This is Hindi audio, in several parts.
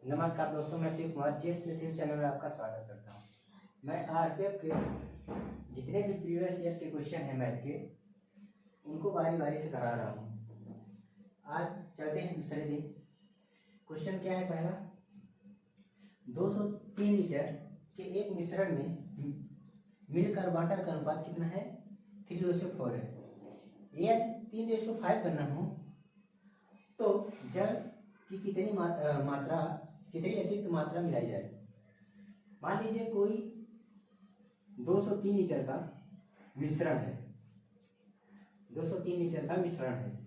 नमस्कार दोस्तों, मैं शिव कुमार जीएस पृथ्वी चैनल में आपका स्वागत करता हूं। मैं आरपीएफ के जितने भी प्रीवियस ईयर के क्वेश्चन हैं मैथ के, उनको बारी बारी से करा रहा हूं। आज चलते हैं दूसरे दिन। क्वेश्चन क्या है? पहला, 203 लीटर के एक मिश्रण में मिल्क और वाटर का अनुपात कितना है? 3:4 है। यदि 3:5 करना हो तो जल की कितनी अतिरिक्त मात्रा मिलाई जाए? मान लीजिए कोई 203 लीटर का मिश्रण है, 203 लीटर का मिश्रण है,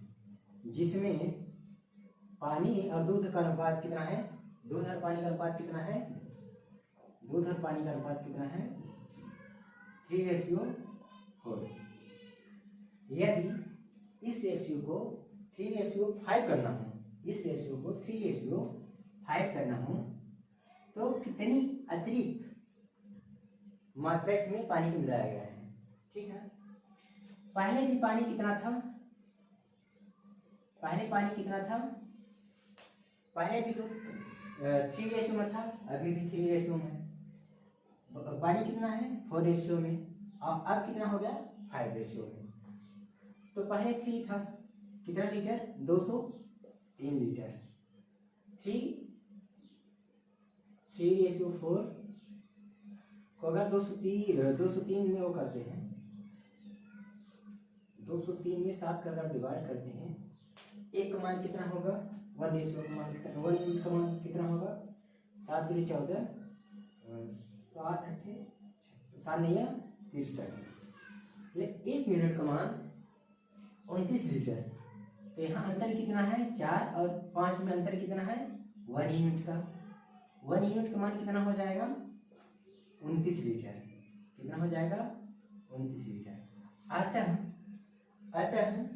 जिसमें पानी और दूध का अनुपात कितना है? दूध और पानी का अनुपात कितना है? दूध और पानी का अनुपात कितना है? 3:4। यदि इस रेशियो को 3:5 करना हो, इस रेशियो को 3:5 करना हो तो कितनी अतिरिक्त मात्रा इसमें पानी की मिलाया गया है? ठीक है, पहले भी पानी कितना था? पहले पानी कितना था? पहले भी तो 3 रेशियो में था, अभी भी 3 रेशियो में है। पानी कितना है? 4 रेशियो में, और अब कितना हो गया? 5 रेशियो में। तो पहले 3 था, कितना लीटर? 203 लीटर। 3:4 को अगर 203 में वो करते हैं, 203 में 7 का अगर डिवाइड करते हैं, एक का मान कितना होगा? 1:1 का मान कितना होगा? 7 × 14, 7 8 7 नहीं है 63। एक मिनट का मान 29 लीटर। तो यहाँ अंतर कितना है? 4 और 5 में अंतर कितना है? 1 यूनिट का। 1 यूनिट का मान कितना हो जाएगा? 29 लीटर। कितना हो जाएगा? 29 लीटर। अतः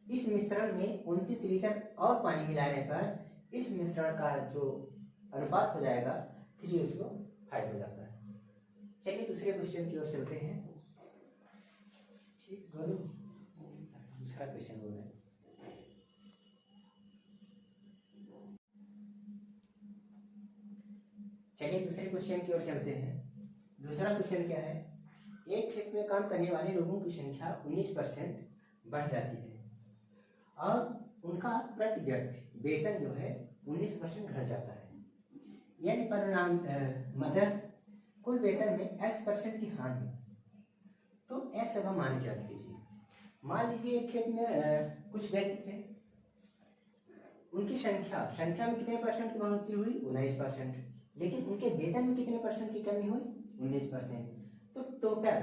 इस मिश्रण में 29 लीटर और पानी मिलाने पर इस मिश्रण का जो अनुपात हो जाएगा 3:5 हो जाता है। चलिए दूसरे क्वेश्चन की ओर चलते हैं। ठीक, दूसरा क्वेश्चन हो रहा है। चलिए दूसरे क्वेश्चन की ओर चलते हैं। दूसरा क्वेश्चन क्या है? एक खेत में काम करने वाले लोगों की संख्या 19% बढ़ जाती है और उनका प्रति व्यक्ति वेतन जो है 19% घट जाता है। यदि परिणाम मतलब कुल वेतन में x% की हानि, तो x का मान ज्ञात कीजिए। मान लीजिए एक खेत में कुछ व्यक्ति थे, उनकी संख्या में कितने परसेंट की बढ़ोतरी हुई? 19%। लेकिन उनके वेतन में कितने परसेंट की कमी हुई? 19%। तो टोटल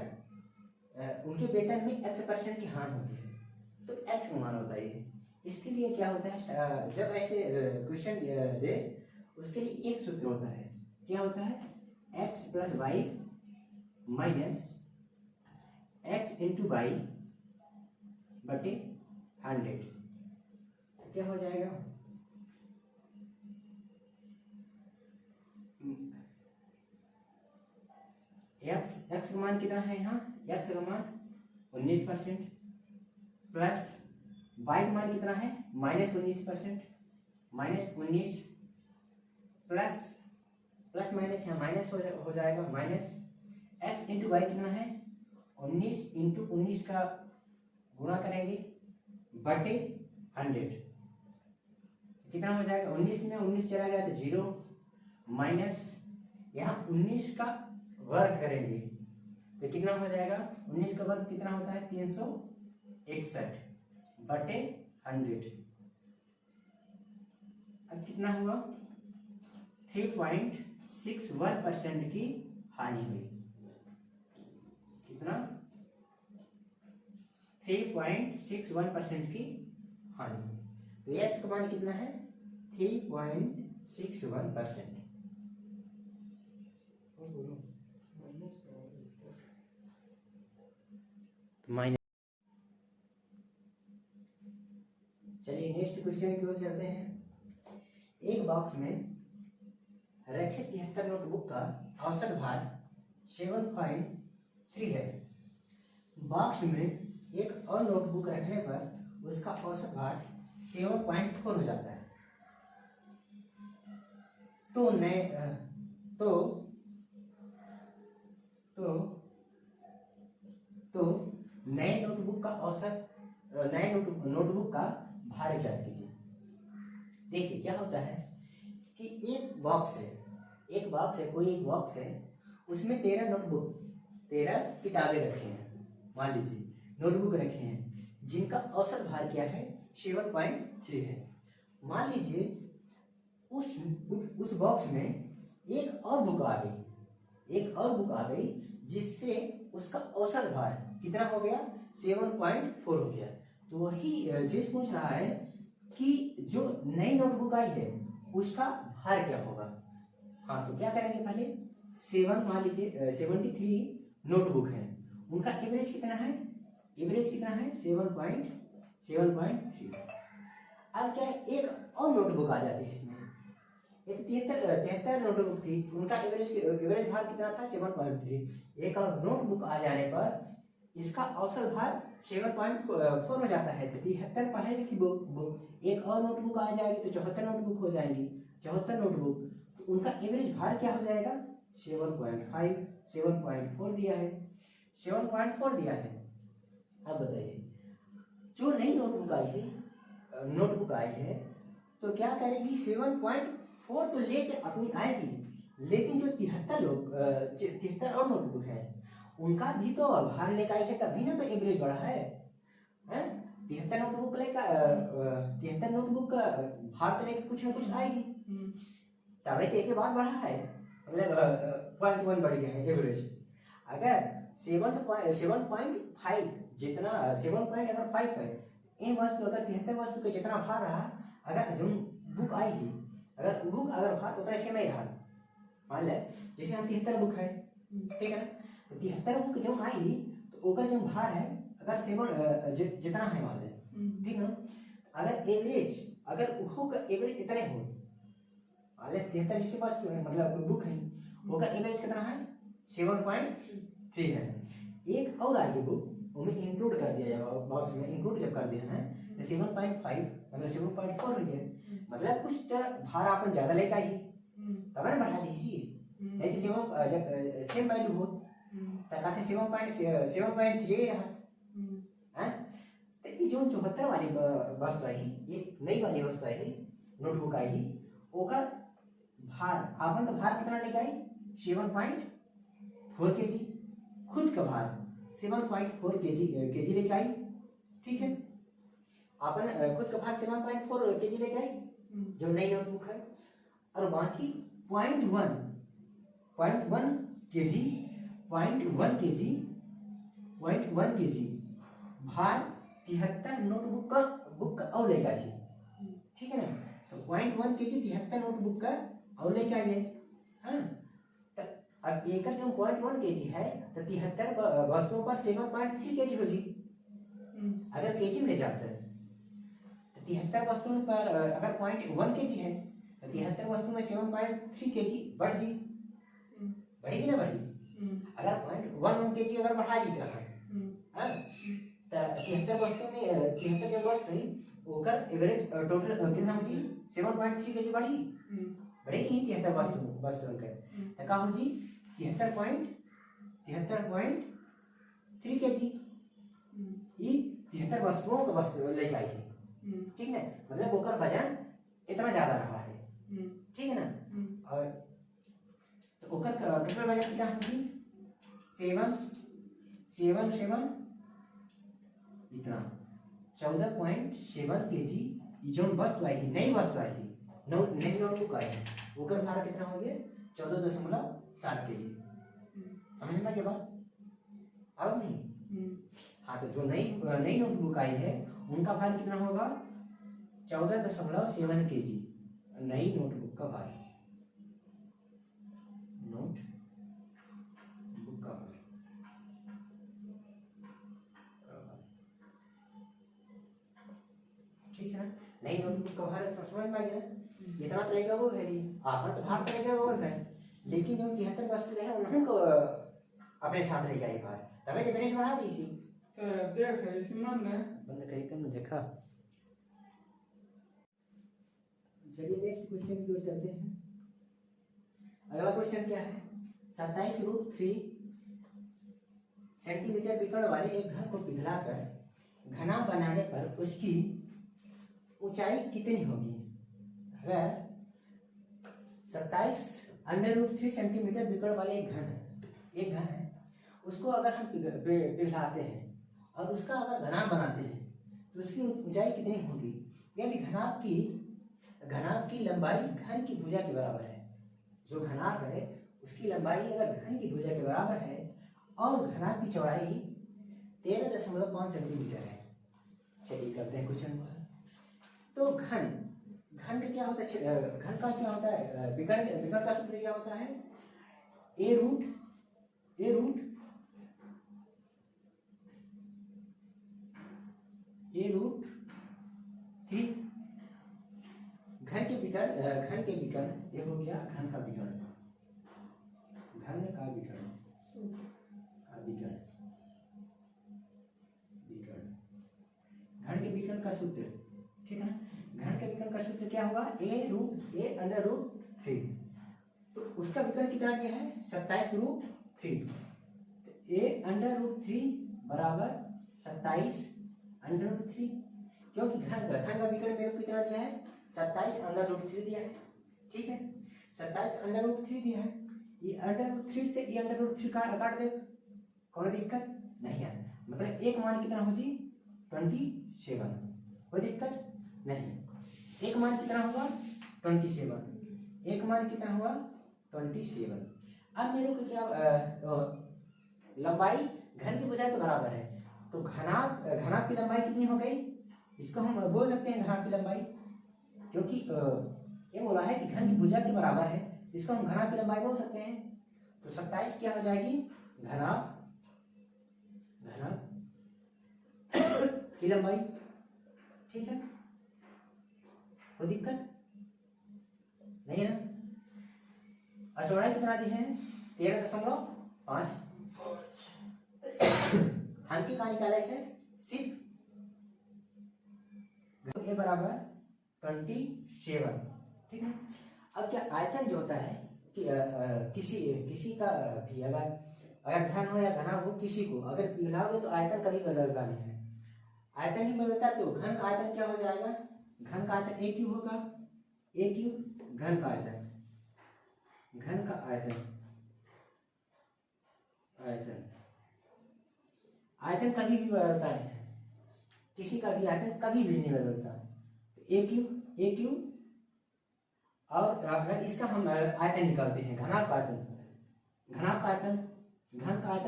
उनके वेतन में x% की हानि होती है। तो x का मान होता है। इसके लिए क्या होता है? जब ऐसे क्वेश्चन दे, उसके लिए एक सूत्र होता है। क्या होता है? x + y - x × y बटे 100। क्या हो जाएगा? x का मान कितना है? यहाँ x का मान 19% प्लस y का मान कितना है? -19%, -19 प्लस माइनस यहाँ माइनस हो जाएगा, माइनस x × y कितना है? 19 × 19 का गुणा करेंगे बटे 100। कितना हो जाएगा? 19 में 19 चला गया तो 0, माइनस यहाँ 19 का वर्ग करेंगे तो कितना हो जाएगा? 19 का वर्ग कितना होता है? 361 बटे 100। अब कितना हुआ? 3.61% की हानि हुई। कितना? 3.61% की हानि हुई। तो x का मान कितना है? 3.61%। माइनस। चलिए नेक्स्ट क्वेश्चन की ओर चलते हैं। एक बॉक्स में रखे 73 नोटबुक का औसत भार 7.3 है। बॉक्स में एक और नोटबुक रखने पर उसका औसत भार 7.4 हो जाता है। तो नए तो नए नोटबुक का औसत नए नोटबुक का भार ज्ञात कीजिए। देखिए क्या होता है कि एक बॉक्स है, कोई एक बॉक्स है, उसमें 13 किताबें रखी हैं, मान लीजिए नोटबुक रखे हैं, जिनका औसत भार क्या है 7.3 है। मान लीजिए उस बॉक्स में एक और बुक आ गई जिससे उसका औसत भार कितना हो गया 7.4 हो गया। तो वही चीज पूछ रहा है कि जो नई नोटबुक आई है उसका भार क्या होगा। हाँ तो क्या करेंगे, पहले 7 मान लीजिए 73 नोटबुक है, उनका एवरेज कितना है 7.3। अब क्या है, एक और नोटबुक आ जाती है इसमें, एक 73 नोटबुक थी, उनका एवरेज भार कितना था 7.3। एक और नोटबुक आ जाने पर इसका औसत भार 7.4 हो जाता है। तो 73 पहले की बुक एक और नोटबुक आ जाएगी तो 74 नोटबुक हो जाएंगी, 74 नोटबुक, तो उनका एवरेज भार क्या हो जाएगा 7.5, 7.4 दिया है, 7.4 दिया है। अब बताइए जो नई नोटबुक आई है तो क्या करेगी 7.4 तो लेके अपनी आएगी, लेकिन जो 73 और नोटबुक है उनका भी तो भार लेकर आई है, तभी ना तो एवरेज बढ़ा है। 73 नोटबुक लेकर 73 नोटबुक का भार तो लेके कुछ ना कुछ आएगी, तभी तो एक बार बढ़ा है, मतलब 0.1 बढ़ गया है एवरेज। अगर 7.5 जितना 7.5 है, ये वस्तु अगर 73 वस्तु का जितना भार रहा, अगर जो बुक आई है अगर भार उतना सेम ही रहा, मान ले जैसे हम 73 बुक है, ठीक है ना, तो 73 बुक जो आई तो ओकर जो भार है अगर 7 जितना है मान ले, ठीक है ना, अगर एवरेज इतने हो, मान ले 73 जिससे वस्तु है मतलब बुक है, ओकर एवरेज कितना है 7.3 है। एक और आई बुक उन्हें इंक्लूड कर दिया जाएगा बॉक्स में, इंक्लूड जब कर दिया है तो 7.5 मतलब 7.4 हो गया, मतलब कुछ तो भार आपने ज्यादा लेकर आई तब ना बढ़ा दीजिए, नहीं तो जब सेम वैल्यू हो तो कहते 7.3 रहा। तो ये जो 74 वाली वस्तु आई, ये नई वाली वस्तु आई नोटबुक आई, ओकर भार आपन तो भार कितना लेकर आई 7.4 kg, खुद का भार 7.4 kg लेकर आई, ठीक है, अपन खुद का भार 7.4 kg लेकर आई जो नई नोटबुक है, और बाकी 0.1 kg भार 73 नोटबुक का और लेकर आई, ठीक है ना, तो 0.1 kg 73 नोटबुक का और लेकर आई है। हाँ अब एक जो 0.1 kg है तो 73 वस्तुओं पर 7.3 kg हो जी, अगर केजी में ले जाते हैं तो 73 वस्तुओं पर अगर 0.1 kg है तो 73 वस्तु में 7.3 kg बढ़ जी, बढ़ेगी ना बढ़ी, अगर 0.1 kg अगर बढ़ा जी तो 73 वस्तु में 73 जो वस्तु है ओकर एवरेज टोटल कितना हो जी 7.3 kg बढ़ेगी नहीं 73 वस्तु का, तो का हो जी 73.3 kg, ये 73 वस्तुओं का वस्तु लेकर आई है, ठीक है, मतलब ओकर वजन इतना ज्यादा रहा है, ठीक है ना, और तो ओकर टोटल वजन कितना होगी 7 इतना 14.7 kg। जो वस्तु आई नई वस्तु आई नई नोटबुक आई ओकर भार कितना हो गया 14.7 kg। समझ में क्या बात अब नहीं। हाँ तो जो नई नोटबुक आई है उनका भार कितना होगा 14.7 kg, नई नोटबुक का भार, नोटबुक का भार, ठीक है ना, नई नोटबुक का भार समझ में आ गया, जितना तो रहेगा वो है, आपका तो भार तो रहेगा वो है, लेकिन जो 73 वस्तु है उनको अपने साथ लेकर आई भार, तभी तो गणेश बढ़ा दी इसी देख इसी मन ने बंद करी तब देखा। चलिए नेक्स्ट क्वेश्चन की ओर चलते हैं। अगला क्वेश्चन क्या है, 27√3 सेंटीमीटर विकर्ण वाले एक घन को पिघलाकर घना बनाने पर उसकी ऊंचाई कितनी होगी। अगर 27√3 सेंटीमीटर विकर्ण वाले एक घन है, उसको अगर हम पिघलाते हैं और उसका अगर घनाभ बनाते हैं तो उसकी ऊंचाई कितनी होगी। यदि घनाभ की लंबाई घन की भुजा के बराबर है, जो घनाभ है उसकी लंबाई अगर घन की भुजा के बराबर है और घनाभ की चौड़ाई 13.5 सेंटीमीटर है। चलिए करते हैं क्वेश्चन को। तो घन का क्या होता है, घन का क्या होता है, विकर्ण का सूत्र क्या होता है, ए रूट 3 घन के विकर्ण ये हो गया घन का विकर्ण घन के विकर्ण का सूत्र, ठीक है ना। घन के विकर्ण का सूत्र क्या हुआ, a अंडर रूट 3। तो उसका विकर्ण कितना दिया है 27√3। तो a अंडर रूट 3 बराबर 27 अंडर रूट 3, क्योंकि घन का विकर्ण मेरे को कितना दिया है 27 अंडर रूट 3 दिया है, ठीक है। 27 अंडर रूट 3 दिया है, ये अंडर रूट 3 से ये अंडर रूट 3 काट दे, कोई दिक्कत नहीं है। मतलब एक मान कितना हो जी 27, कोई दिक्कत नहीं। एक मान कितना हुआ 27, एक मान कितना हुआ 27। अब मेरे को क्या लंबाई घन की भुजा के बराबर है, तो घनाभ की लंबाई कितनी हो गई, इसको हम बोल सकते हैं घनाभ की लंबाई, क्योंकि ये बोला है कि घन की भुजा के बराबर है, इसको हम घनाभ की लंबाई बोल सकते हैं। तो 27 क्या हो जाएगी घनाभ की लंबाई, ठीक है, कोई दिक्कत नहीं है ना। और चौड़ाई कितना दी है 13.5। अंक का निकाला है सिर्फ ए बराबर 27, ठीक है। अब क्या आयतन जो होता है कि किसी का भी अगर घन हो या घना हो, किसी को अगर पिघलाओगे तो आयतन कभी बदलता नहीं है, आयतन ही बदलता है। तो घन का आयतन क्या हो जाएगा, घन का आयतन a क्यूब होगा, a क्यूब घन का आयतन आयतन कभी भी बदलता नहीं है, किसी का भी आयतन कभी भी नहीं बदलता। a क्यूब और अगर इसका हम आयतन निकालते हैं घनाभ का आयतन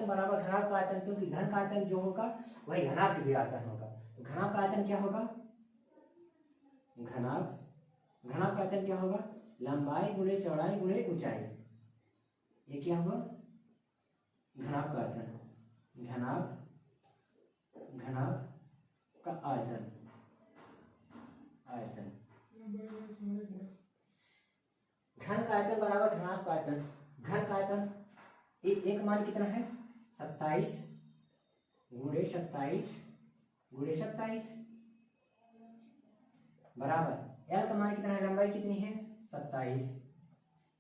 बराबर घनाभ का आयतन, क्योंकि घन का आयतन जो होगा वही घनाभ की भी आयतन होगा। तो घनाभ का आयतन क्या होगा, घनाभ का आयतन क्या होगा, लंबाई गुणे चौड़ाई गुणे ऊंचाई। ये क्या हुआ घनाभ का आयतन, घनाभ का आयतन घन का आयतन बराबर घनाभ का आयतन। घन का आयतन एक मान कितना है 27 गुणे 27 बराबर एल का मान कितना है, लंबाई कितनी है 27,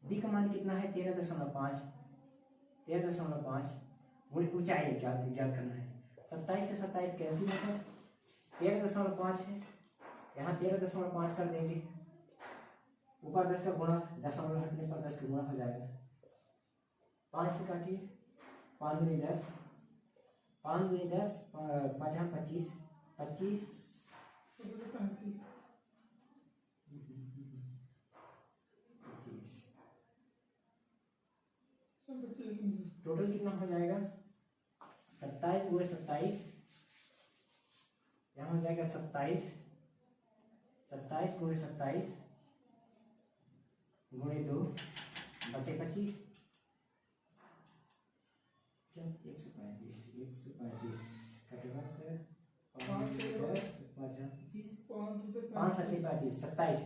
बी का मान कितना है 13.5 गुणे ऊंचाई ज्ञात करना है। 27 से 27 कैंसिल होता है, 13.5 है, यहाँ 13.5 कर देंगे, ऊपर 10 का गुणा, दशमलव हटने पर 10 का गुणा हो जाएगा। 5 से काटिए, 5 गुणे 10, 5 गुणे 10 5 25 25 टोटल कितना हो जाएगा 27 गुणे 27, यहाँ हो जाएगा 27 गुणे 27 गुणे 2 बटे 25, 135 कटेगा 5 35 27,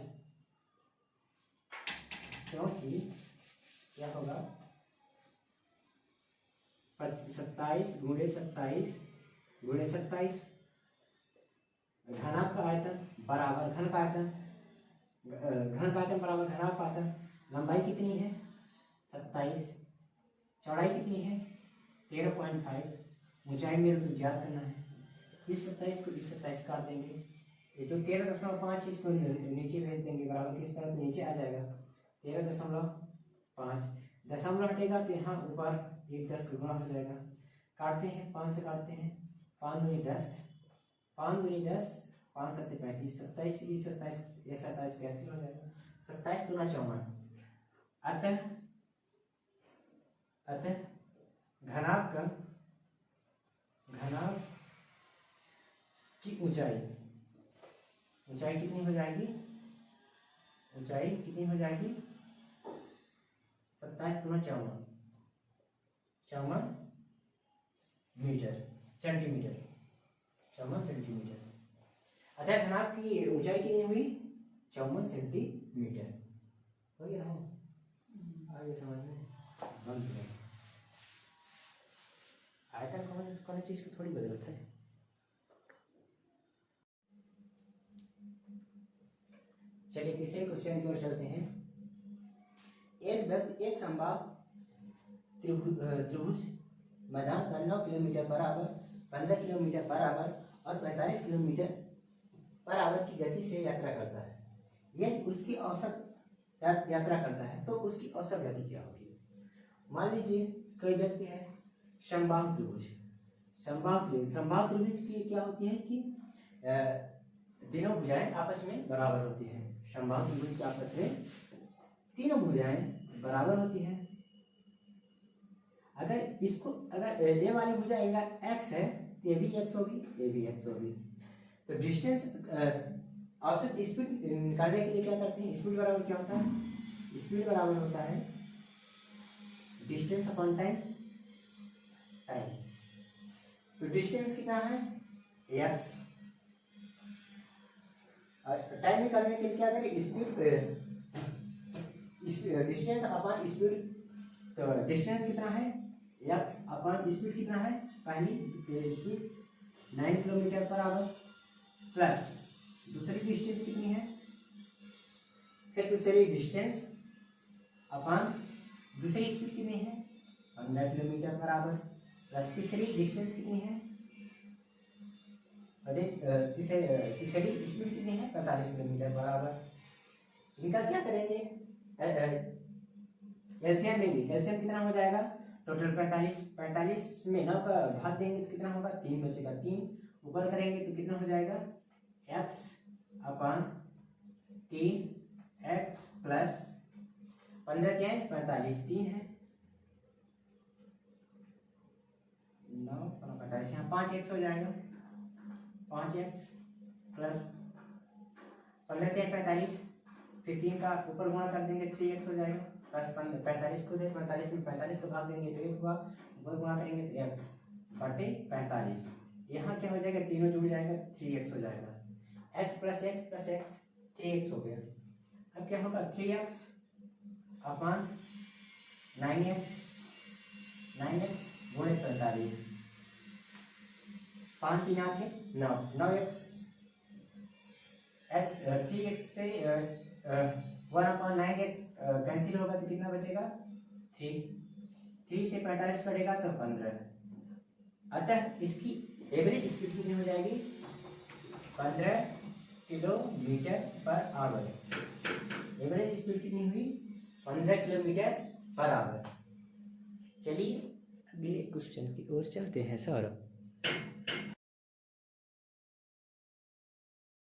क्योंकि क्या होगा 27 गुणे 27 गुणे 27, घनाभ का आयतन बराबर घन का आयतन बराबर घनाभ का आयतन। लंबाई कितनी है 27, चौड़ाई कितनी है 13.5, ऊंचाई मेरे को ज्ञात करना है। इस 27 को इस 27 काट देंगे, ये जो 13.5 इसको नीचे भेज देंगे, बराबर किस तरह नीचे आ जाएगा 13.5, दशमलव हटेगा तो यहाँ ऊपर एक 10 गुना हो जाएगा। काटते हैं 5 से काटते हैं, 5 दूनी 10, 5 दूनी 10, 5 सत्ते 35, 27 इस 27 ये 27 कैंसिल हो जाएगा, 27 दूना 54। अतः घनाभ की ऊंचाई कितनी हो जाएगी, ऊंचाई कितनी हो जाएगी 27 गुना 54 मीटर सेंटीमीटर, 54 सेंटीमीटर। अतः घनाभ की ऊंचाई कितनी हुई 54 सेंटीमीटर। हो गया हो, आगे समझ में बंद है। आयतन कौन चीज की थोड़ी बदलत है। चलिए तीसरे क्वेश्चन की ओर चलते हैं। एक व्यक्ति एक समबाहु त्रिभुज मैदान पर 9 किलोमीटर बराबर, 15 किलोमीटर बराबर और 45 किलोमीटर बराबर की गति से यात्रा करता है। यह उसकी औसत यात्रा करता है तो उसकी औसत गति क्या होगी। मान लीजिए कोई व्यक्ति है समबाहु त्रिभुज की क्या होती है कि तीनों भुजाएं आपस में बराबर होती हैं। समबाहु त्रिभुज के आपस में तीनों भुजाएं बराबर होती हैं। अगर ये वाली भुजा x है तो ये भी x होगी, ये भी x होगी। तो डिस्टेंस औसत स्पीड निकालने के लिए क्या करते हैं, स्पीड बराबर क्या होता है, स्पीड बराबर होता है डिस्टेंस अपॉन टाइम। तो डिस्टेंस कितना है x, टाइम निकालने के लिए क्या करें, स्पीड डिस्टेंस अपॉन स्पीड। तो डिस्टेंस कितना है x अपॉन स्पीड कितना है, पहली speed 9 kilometre per hour plus दूसरी डिस्टेंस कितनी है, फिर दूसरी डिस्टेंस अपॉन दूसरी स्पीड कितनी है 15 किलोमीटर पर आवर प्लस तीसरी डिस्टेंस कितनी है, तीसरी स्पीड कितनी है 45 किलोमीटर पर आवर। इनका क्या करेंगे, एलसीएम लेंगे। एलसीएम कितना हो जाएगा टोटल 45 में 9 का भाग देंगे तो कितना होगा 3 बचेगा, 3 ऊपर करेंगे तो कितना हो जाएगा x अपॉन 3x प्लस 15 क्या है 45, 3 है 9 45, यहाँ 5x हो जाएगा, 5x प्लस 15 क्या 45, फिर 3 का ऊपर गुणा कर देंगे 3x हो जाएगा प्लस 45 को दे 45 में 45 को भाग देंगे तो 1 हुआ, ऊपर गुणा करेंगे तो x बटे 45, यहाँ क्या हो जाएगा तीनों जुड़ जाएगा 3x हो जाएगा, x प्लस x 3x हो गया। अब क्या होगा 3x अपॉन 9x गुणे 45, 5 3 8 9, 9x 3x से 1/9x कैंसिल होगा तो कितना बचेगा 3 से 45 करेगा तो 15। अतः इसकी एवरेज स्पीड कितनी हो जाएगी 15 kilometre per hour. Average speed कितनी हुई 15 किलोमीटर पर आवर। चलिए अगले क्वेश्चन की ओर चलते हैं सौरभ।